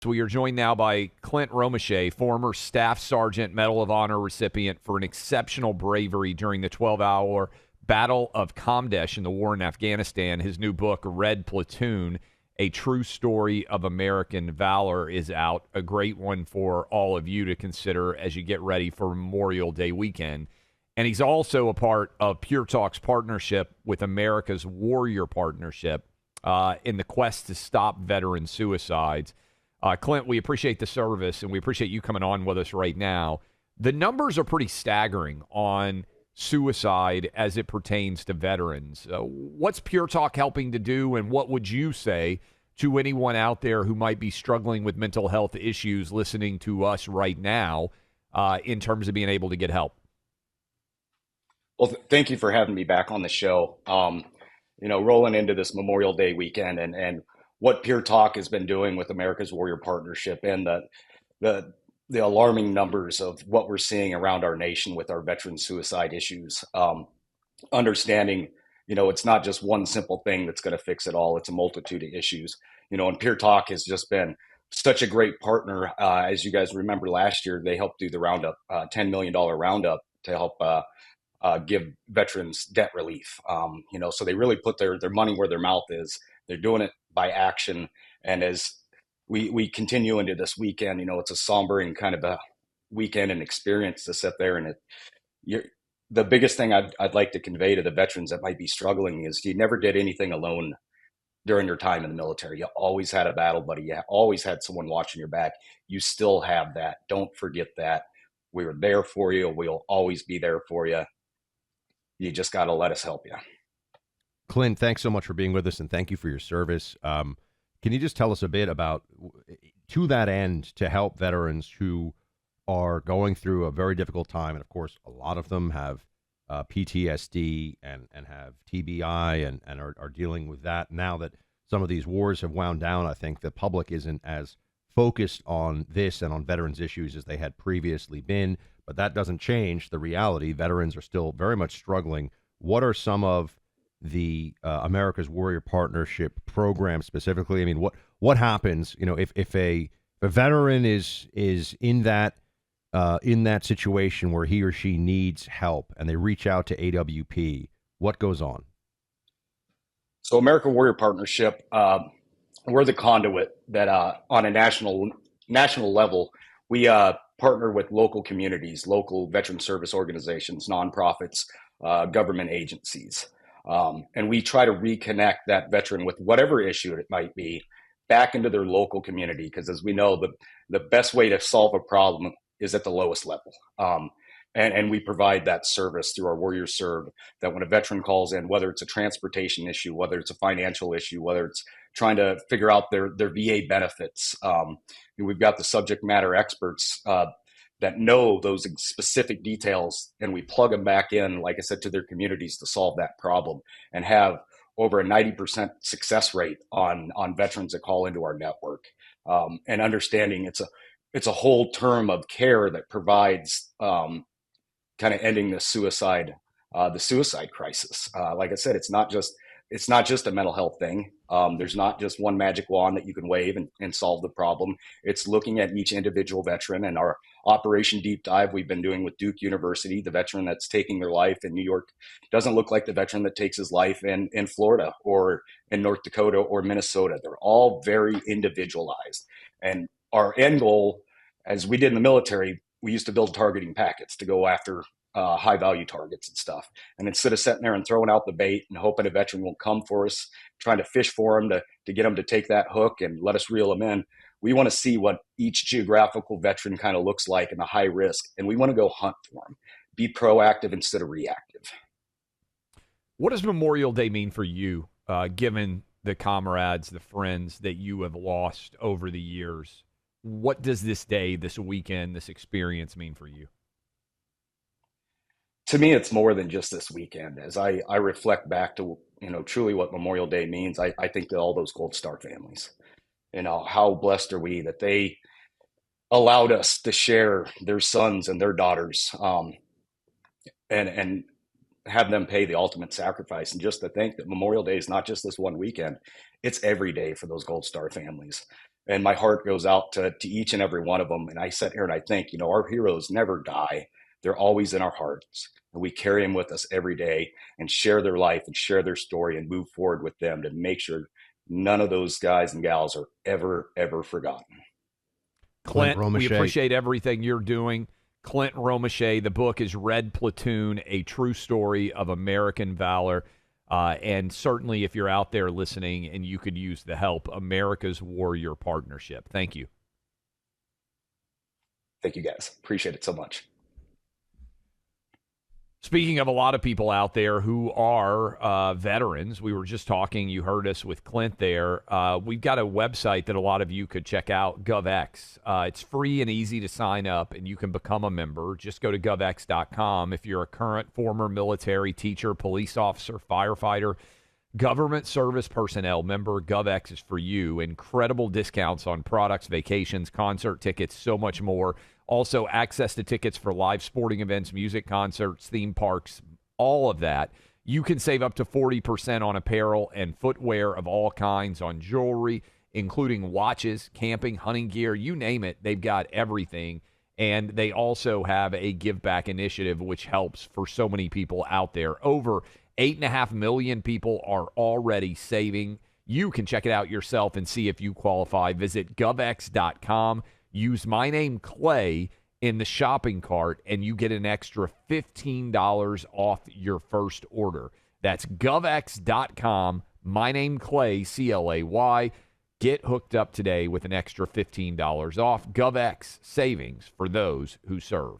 We are joined now by Clint Romesha, former Staff Sergeant, Medal of Honor recipient for an exceptional bravery during the 12-hour Battle of Kamdesh in the war in Afghanistan. His new book, Red Platoon, A True Story of American Valor, is out. A great one for all of you to consider as you get ready for Memorial Day weekend. And he's also a part of Pure Talk's partnership with America's Warrior Partnership in the quest to stop veteran suicides. Clint, we appreciate the service, and we appreciate you coming on with us right now. The numbers are pretty staggering on suicide as it pertains to veterans. What's Pure Talk helping to do, and what would you say to anyone out there who might be struggling with mental health issues listening to us right now in terms of being able to get help? Well, thank you for having me back on the show. Rolling into this Memorial Day weekend and what Pure Talk has been doing with America's Warrior Partnership and the the alarming numbers of what we're seeing around our nation with our veteran suicide issues. Understanding, it's not just one simple thing that's going to fix it all. It's a multitude of issues. And Pure Talk has just been such a great partner. As you guys remember last year, they helped do the roundup, $10 million roundup to help give veterans debt relief. So they really put their money where their mouth is. They're doing it by action. And as we continue into this weekend, it's a sombering kind of a weekend and experience to sit there. And the biggest thing I'd like to convey to the veterans that might be struggling is you never did anything alone during your time in the military. You always had a battle buddy. You always had someone watching your back. You still have that. Don't forget that. We were there for you. We'll always be there for you. You just got to let us help you. Clint, thanks so much for being with us, and thank you for your service. Can you just tell us a bit about, to that end, to help veterans who are going through a very difficult time, and of course, a lot of them have PTSD and have TBI and are dealing with that now that some of these wars have wound down. I think the public isn't as focused on this and on veterans issues as they had previously been, but that doesn't change the reality. Veterans are still very much struggling. What are some of the America's Warrior Partnership program specifically? I mean, what happens, if a veteran is in that situation where he or she needs help and they reach out to AWP, what goes on? So America Warrior Partnership, we're the conduit that on a national level, we partner with local communities, local veteran service organizations, nonprofits, government agencies. And we try to reconnect that veteran with whatever issue it might be back into their local community. Because as we know, the best way to solve a problem is at the lowest level. And we provide that service through our Warrior Serve, that when a veteran calls in, whether it's a transportation issue, whether it's a financial issue, whether it's trying to figure out their VA benefits, we've got the subject matter experts that know those specific details, and we plug them back in, like I said, to their communities to solve that problem, and have over a 90% success rate on veterans that call into our network. And understanding it's a whole term of care that provides kind of ending the suicide crisis. Like I said, it's not just a mental health thing. There's not just one magic wand that you can wave and solve the problem. It's looking at each individual veteran. And our Operation Deep Dive we've been doing with Duke University, the veteran that's taking their life in New York doesn't look like the veteran that takes his life in Florida or in North Dakota or Minnesota. They're all very individualized. And our end goal, as we did in the military, we used to build targeting packets to go after high value targets and stuff. And instead of sitting there and throwing out the bait and hoping a veteran will come for us, trying to fish for them to get them to take that hook and let us reel them in, we want to see what each geographical veteran kind of looks like in the high risk. And we want to go hunt for them, be proactive instead of reactive. What does Memorial Day mean for you, given the comrades, the friends that you have lost over the years? What does this day, this weekend, this experience mean for you? To me, it's more than just this weekend. As I reflect back to, truly what Memorial Day means, I think to all those Gold Star families. How blessed are we that they allowed us to share their sons and their daughters, and have them pay the ultimate sacrifice. And just to think that Memorial Day is not just this one weekend, it's every day for those Gold Star families. And my heart goes out to each and every one of them. And I sit here and I think, our heroes never die. They're always in our hearts. And we carry them with us every day and share their life and share their story and move forward with them to make sure none of those guys and gals are ever forgotten. Clint, we appreciate everything you're doing. Clint Romesha, the book is Red Platoon, A True Story of American Valor. And certainly if you're out there listening and you could use the help, America's Warrior Partnership. Thank you. Thank you, guys. Appreciate it so much. Speaking of a lot of people out there who are veterans, we were just talking, you heard us with Clint there. We've got a website that a lot of you could check out, GovX. It's free and easy to sign up, and you can become a member. Just go to govx.com. If you're a current, former military, teacher, police officer, firefighter, government service personnel member, GovX is for you. Incredible discounts on products, vacations, concert tickets, so much more. Also, access to tickets for live sporting events, music concerts, theme parks, all of that. You can save up to 40% on apparel and footwear of all kinds, on jewelry, including watches, camping, hunting gear, you name it. They've got everything. And they also have a give back initiative, which helps for so many people out there. Over 8.5 million people are already saving. You can check it out yourself and see if you qualify. Visit govx.com. Use my name, Clay, in the shopping cart, and you get an extra $15 off your first order. That's govx.com. My name, Clay, C-L-A-Y. Get hooked up today with an extra $15 off. GovX, savings for those who serve.